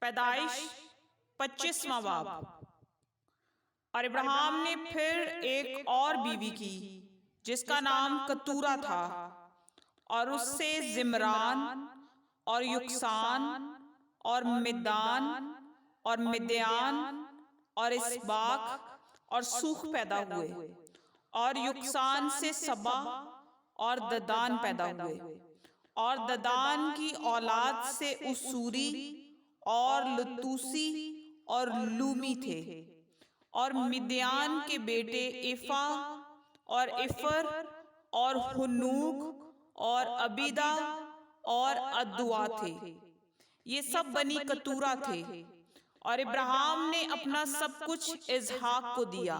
پیدائش 25واں باب۔ اور ابراہیم نے پھر ایک اور بیوی کی جس کا نام کتورا تھا، اور اس سے زمران اور یکسان اور مدان اور مدیان اور اسباق اور سوخ پیدا ہوئے، اور یکسان سے سبا اور ددان پیدا ہوئے، اور ددان کی اولاد سے اسوری اور لتوسی اور لومی تھے، اور مدیان کے بیٹے ایفا اور افر اور ہنوک اور عبیدہ اور ادوا تھے۔ یہ سب بنی کتورا تھے۔ اور ابراہیم نے اپنا سب کچھ اسحاق کو دیا،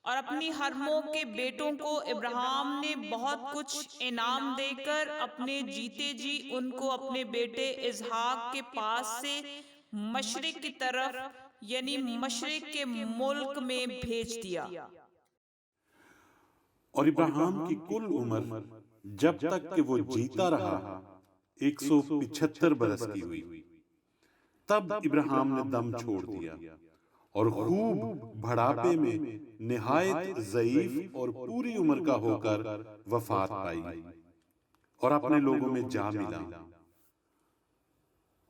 اور اپنی حرموں کے بیٹوں کو ابراہیم نے بہت کچھ انعام دے کر اپنے جیتے جی ان کو اپنے بیٹے اسحاق کے پاس سے مشرق کی طرف یعنی مشرق کے ملک میں بھیج دیا۔ اور ابراہیم کی کل عمر جب تک کہ وہ جیتا رہا 175 برس کی ہوئی، تب ابراہیم نے دم چھوڑ دیا اور خوب بڑھاپے میں نہایت ضعیف اور پوری عمر کا ہو کر وفات پائی، اور اپنے لوگوں میں جا ملا۔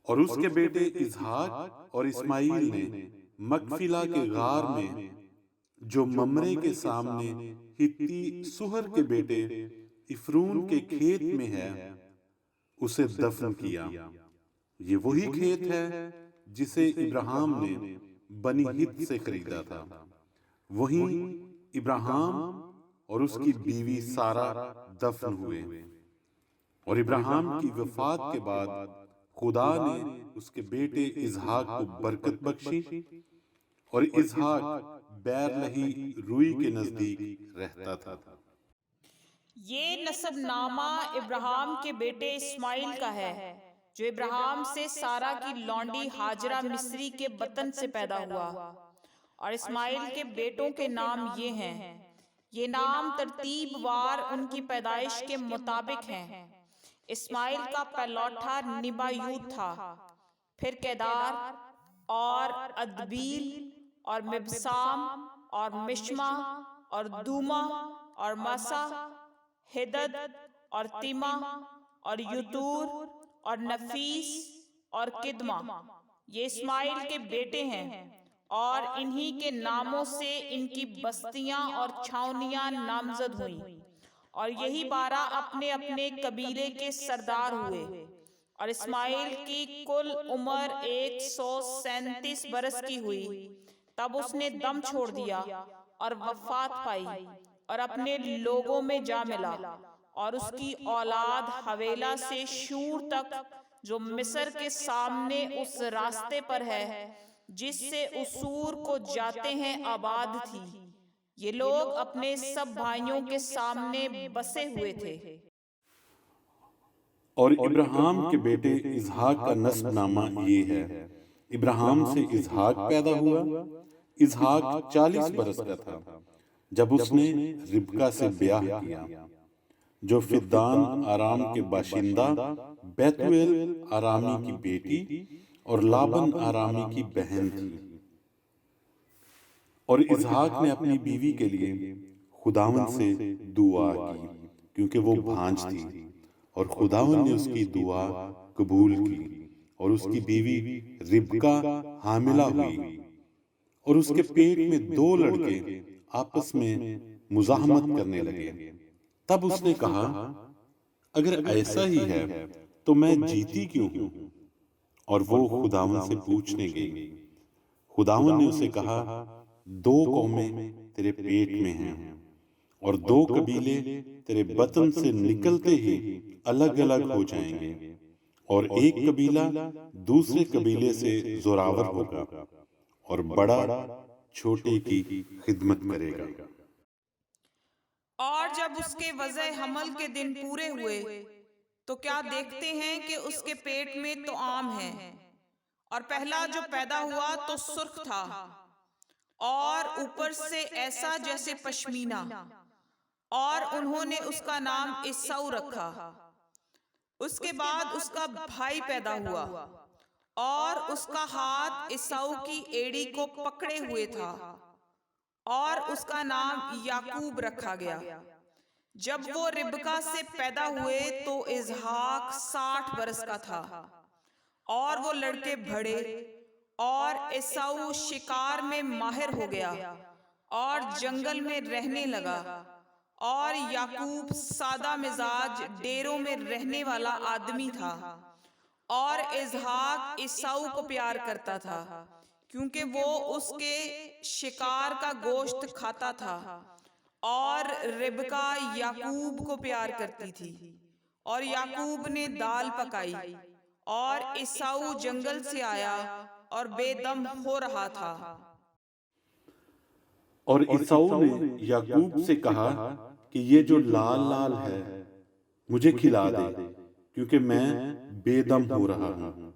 اور اس کے بیٹے اسحاق اور اسماعیل نے مکفیلا کے غار میں جو ممرے کے سامنے ہتی سہر کے بیٹے افرون کے کھیت میں ہے اسے دفن کیا۔ یہ وہی کھیت ہے جسے ابراہیم نے بنی ہت سے خریدا تھا۔ وہیں ابراہیم اور اس کی بیوی سارا دفن ہوئے۔ اور ابراہیم کی وفات کے بعد خدا نے اس کے بیٹے اسحاق کو برکت بخشی، اور اسحاق بیر لہی روئی کے نزدیک رہتا تھا۔ یہ نسب نامہ ابراہیم کے بیٹے اسماعیل کا ہے، جو ابراہیم سے سارا کی لونڈی ہاجرہ مصری کے بطن سے پیدا ہوا۔ اور اسماعیل کے بیٹوں کے نام یہ ہیں، یہ نام ترتیب وار ان کی پیدائش کے مطابق ہیں۔ اسماعیل کا پہلوٹا نبایوت تھا، پھر کیدار اور ادبیل اور مبسام اور مشما اور دوما اور مسا، ہدد اور تیما اور یتور اور نفیس اور کدما۔ یہ اسماعیل کے بیٹے ہیں، اور انہی کے ناموں سے ان کی بستیاں اور چھاؤنیاں نامزد ہوئیں، اور یہی 12 اپنے اپنے قبیلے کے سردار ہوئے۔ اور اسماعیل کی کل عمر 137 برس کی ہوئی، تب اس نے دم چھوڑ دیا اور وفات پائی، اور اپنے لوگوں میں جا ملا۔ اور اس کی اولاد حویلا سے شور تک، جو مصر کے سامنے اس راستے پر ہے جس سے اسور کو جاتے ہیں، آباد تھی۔ یہ لوگ اپنے سب بھائیوں کے سامنے بسے ہوئے تھے۔ اور ابراہیم کے بیٹے اسحاق کا نسب نامہ یہ ہے۔ ابراہیم سے اسحاق پیدا ہوا۔ اسحاق 40 برس کا تھا جب اس نے ربکا سے بیاہ کیا، جو فدان آرام کے باشندہ بیتویل آرامی کی بیٹی اور لابن آرامی کی بہن تھی۔ اور اسحاق نے اپنی بیوی کے لیے خداوند سے دعا کی، کیونکہ وہ بھانج تھی، اور خداوند نے اس کی دعا قبول کی، اور اس کی بیوی ربکا حاملہ ہوئی۔ اور اس کے پیٹ میں 2 لڑکے آپس میں مزاحمت کرنے لگے۔ تب اس نے کہا، اگر ایسا ہی ہے تو میں جیتی کیوں ہوں؟ اور وہ خداوند سے پوچھنے گئی۔ خداوند نے اسے کہا، 2 قومیں تیرے پیٹ میں ہیں، اور 2 قبیلے تیرے بطن سے نکلتے ہی الگ الگ ہو جائیں گے، اور ایک قبیلہ دوسرے قبیلے سے زوراور ہوگا، اور بڑا چھوٹے کی خدمت کرے گا۔ اور جب اس کے وضع حمل کے دن پورے ہوئے تو کیا دیکھتے ہیں کہ اس کے پیٹ میں طعام ہے، اور پہلا جو پیدا ہوا تو سرخ تھا، اور اوپر سے ایسا جیسے پشمینہ، اور انہوں نے اس کا نام عیسو رکھا۔ اس کے بعد اس کا بھائی پیدا ہوا، اور اس کا ہاتھ عیساؤ کی ایڑی کو پکڑے ہوئے تھا، اور اس کا نام یعقوب رکھا گیا۔ جب وہ ربکا سے پیدا ہوئے تو اسحاق 60 برس کا تھا، اور وہ لڑکے بڑھے، اور عیساؤ شکار میں ماہر ہو گیا اور جنگل میں رہنے لگا، اور یعقوب سادہ مزاج ڈیروں میں رہنے والا آدمی تھا، اور اسحاق عیساؤ کو پیار کرتا تھا کیونکہ وہ اس کے شکار کا گوشت کھاتا تھا، اور ربکا یعقوب کو پیار کرتی تھی، اور یعقوب نے دال پکائی، اور عیساؤ جنگل سے آیا اور بے دم ہو رہا تھا۔ اور عیساؤ نے یعقوب سے کہا کہ یہ جو لال لال ہے مجھے کھلا دے، کیونکہ میں بے دم ہو رہا ہوں۔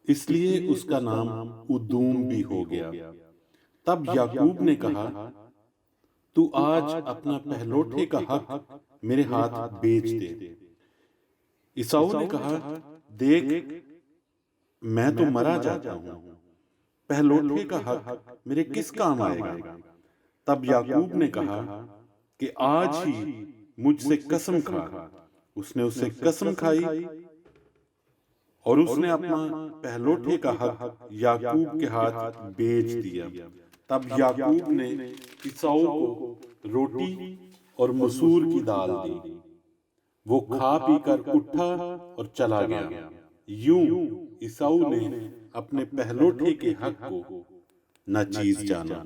اس لیے اس کا نام ادوم بھی ہو گیا۔ تب یعقوب نے کہا، تو آج اپنا پہلوٹے کا حق میرے ہاتھ بیچ دے۔ عیساؤ نے کہا، دیکھ میں تو مرا جاتا ہوں، پہلوٹے کا حق میرے کس کام آئے گا؟ تب یعقوب نے کہا کہ آج ہی مجھ سے قسم کھا۔ اس نے اس سے قسم کھائی، اور اس نے اپنا پہلوٹے کا حق یعقوب کے ہاتھ بیچ دیا۔ تب یعقوب نے عیساؤ کو روٹی اور مسور کی دال دی، وہ کھا پی کر اٹھا اور چلا گیا۔ یوں عیساؤ نے اپنے پہلوٹے کے حق کو ناچیز جانا۔